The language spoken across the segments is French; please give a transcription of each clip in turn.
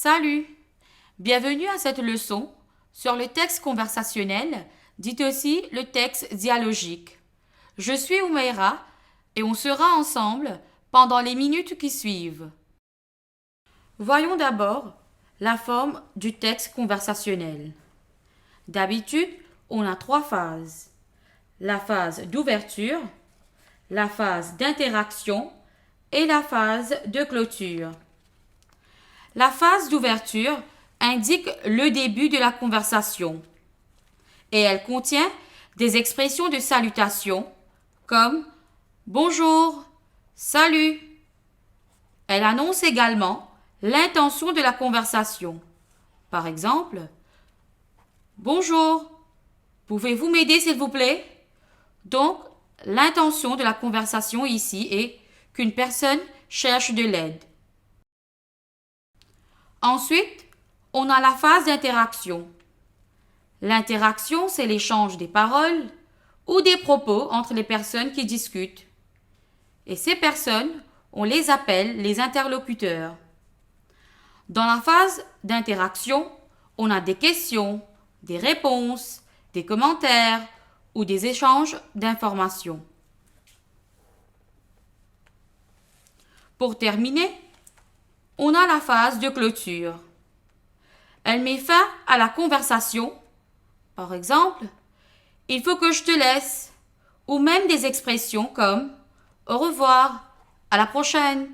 Salut! Bienvenue à cette leçon sur le texte conversationnel, dit aussi le texte dialogique. Je suis Oumaira et on sera ensemble pendant les minutes qui suivent. Voyons d'abord la forme du texte conversationnel. D'habitude, on a 3 phases. La phase d'ouverture, la phase d'interaction et la phase de clôture. La phase d'ouverture indique le début de la conversation et elle contient des expressions de salutation comme bonjour, salut. Elle annonce également l'intention de la conversation. Par exemple, bonjour, pouvez-vous m'aider s'il vous plaît? Donc, l'intention de la conversation ici est qu'une personne cherche de l'aide. Ensuite, on a la phase d'interaction. L'interaction, c'est l'échange des paroles ou des propos entre les personnes qui discutent. Et ces personnes, on les appelle les interlocuteurs. Dans la phase d'interaction, on a des questions, des réponses, des commentaires ou des échanges d'informations. Pour terminer, on a la phase de clôture. Elle met fin à la conversation. Par exemple, il faut que je te laisse. Ou même des expressions comme au revoir, à la prochaine.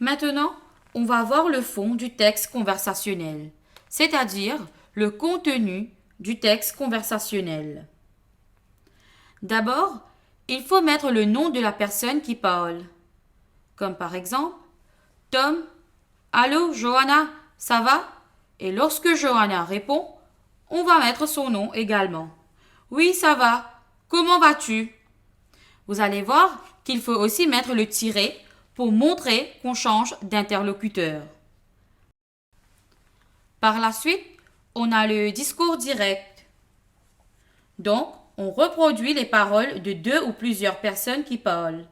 Maintenant, on va voir le fond du texte conversationnel, c'est-à-dire le contenu du texte conversationnel. D'abord, il faut mettre le nom de la personne qui parle. Comme par exemple, Tom, allô, Johanna, ça va? Et lorsque Johanna répond, on va mettre son nom également. Oui, ça va. Comment vas-tu? Vous allez voir qu'il faut aussi mettre le tiret pour montrer qu'on change d'interlocuteur. Par la suite, on a le discours direct. Donc, on reproduit les paroles de 2 ou plusieurs personnes qui parlent.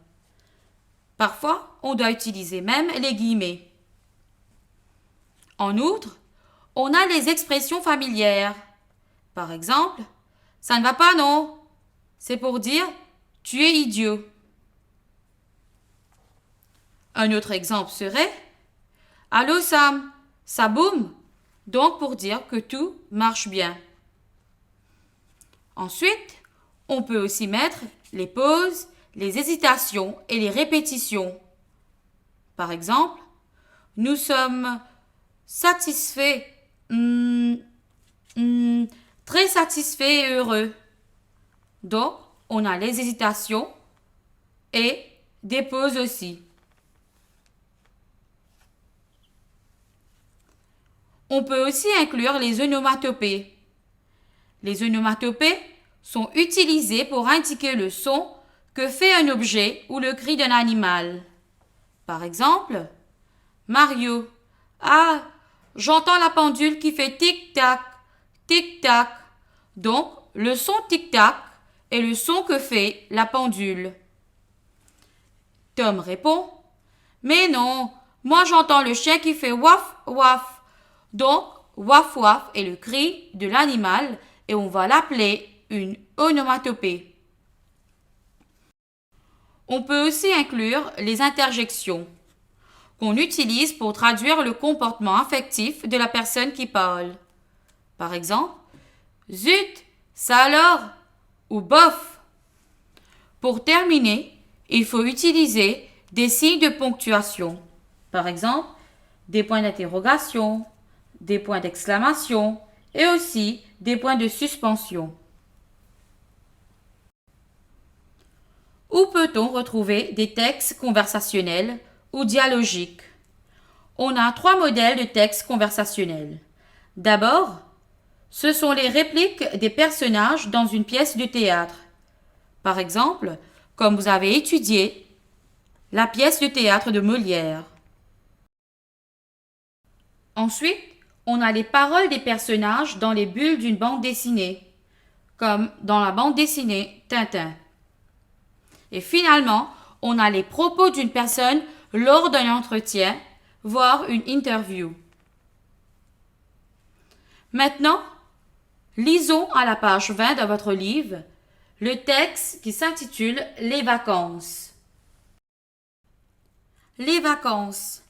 Parfois, on doit utiliser même les guillemets. En outre, on a les expressions familières. Par exemple, ça ne va pas, non? C'est pour dire tu es idiot. Un autre exemple serait allô Sam, ça boum? Donc pour dire que tout marche bien. Ensuite, on peut aussi mettre les pauses, les hésitations et les répétitions. Par exemple, nous sommes satisfaits, très satisfaits et heureux. Donc, on a les hésitations et des pauses aussi. On peut aussi inclure les onomatopées. Les onomatopées sont utilisées pour indiquer le son que fait un objet ou le cri d'un animal. Par exemple, Mario. Ah, j'entends la pendule qui fait tic-tac, tic-tac. Donc, le son tic-tac est le son que fait la pendule. Tom répond, mais non, moi j'entends le chien qui fait waf, waf. Donc, waf, waf est le cri de l'animal et on va l'appeler une onomatopée. On peut aussi inclure les interjections qu'on utilise pour traduire le comportement affectif de la personne qui parle. Par exemple, zut, ça alors? Ou bof. Pour terminer, il faut utiliser des signes de ponctuation. Par exemple, des points d'interrogation, des points d'exclamation et aussi des points de suspension. Où peut-on retrouver des textes conversationnels ou dialogiques? On a 3 modèles de textes conversationnels. D'abord, ce sont les répliques des personnages dans une pièce de théâtre. Par exemple, comme vous avez étudié la pièce de théâtre de Molière. Ensuite, on a les paroles des personnages dans les bulles d'une bande dessinée, comme dans la bande dessinée Tintin. Et finalement, on a les propos d'une personne lors d'un entretien, voir une interview. Maintenant, lisons à la page 20 de votre livre le texte qui s'intitule « Les vacances ». Les vacances.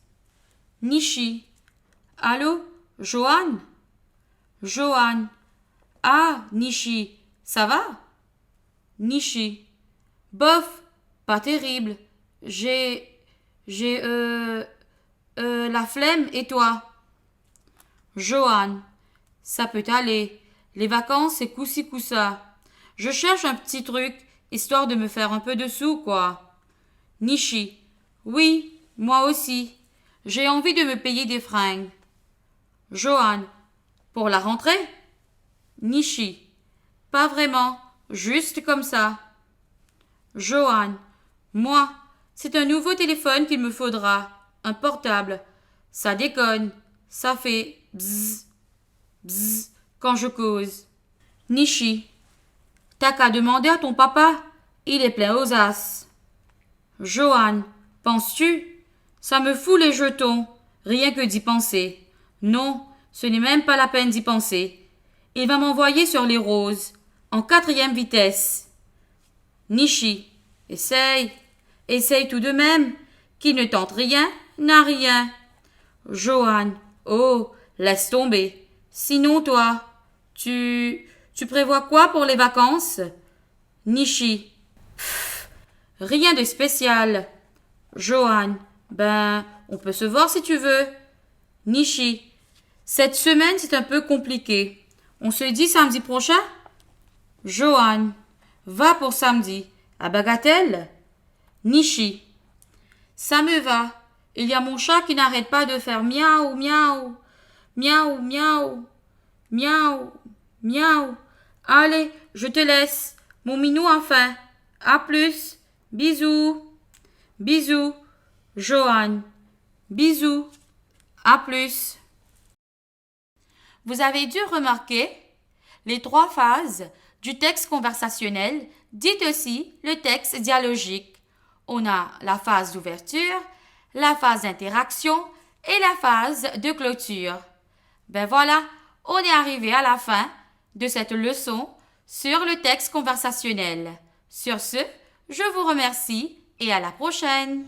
Nishi. Allô, Johan? Johan. Ah, Nishi, ça va? Nishi. Bof, pas terrible. J'ai la flemme et toi? Johan. Ça peut aller. Les vacances, c'est coup-ci coup-ça. Je cherche un petit truc, histoire de me faire un peu de sous, quoi. Nishi. Oui, moi aussi. J'ai envie de me payer des fringues. Johan. Pour la rentrée? Nishi. Pas vraiment, juste comme ça. Johan. Moi, c'est un nouveau téléphone qu'il me faudra. Un portable. Ça déconne. Ça fait bzzz, bzzz quand je cause. Nishi. T'as qu'à demander à ton papa. Il est plein aux as. Johan. Penses-tu? Ça me fout les jetons. Rien que d'y penser. Non, ce n'est même pas la peine d'y penser. Il va m'envoyer sur les roses. En 4e vitesse. Nishi. Essaye. Essaye tout de même. Qui ne tente rien, n'a rien. Johan. Oh, laisse tomber. Sinon, toi, tu prévois quoi pour les vacances? Nishi. Pff, rien de spécial. Johan. Ben, on peut se voir si tu veux. Nishi. Cette semaine, c'est un peu compliqué. On se dit samedi prochain? Johan. Va pour samedi. À Bagatelle? Nishi. Ça me va. Il y a mon chat qui n'arrête pas de faire miaou, miaou, miaou, miaou, miaou, miaou. Allez, je te laisse. Mon minou enfin. À plus. Bisous. Bisous. Johan. Bisous. À plus. Vous avez dû remarquer les 3 phases du texte conversationnel, dit aussi le texte dialogique. On a la phase d'ouverture, la phase d'interaction et la phase de clôture. Ben voilà, on est arrivé à la fin de cette leçon sur le texte conversationnel. Sur ce, je vous remercie et à la prochaine.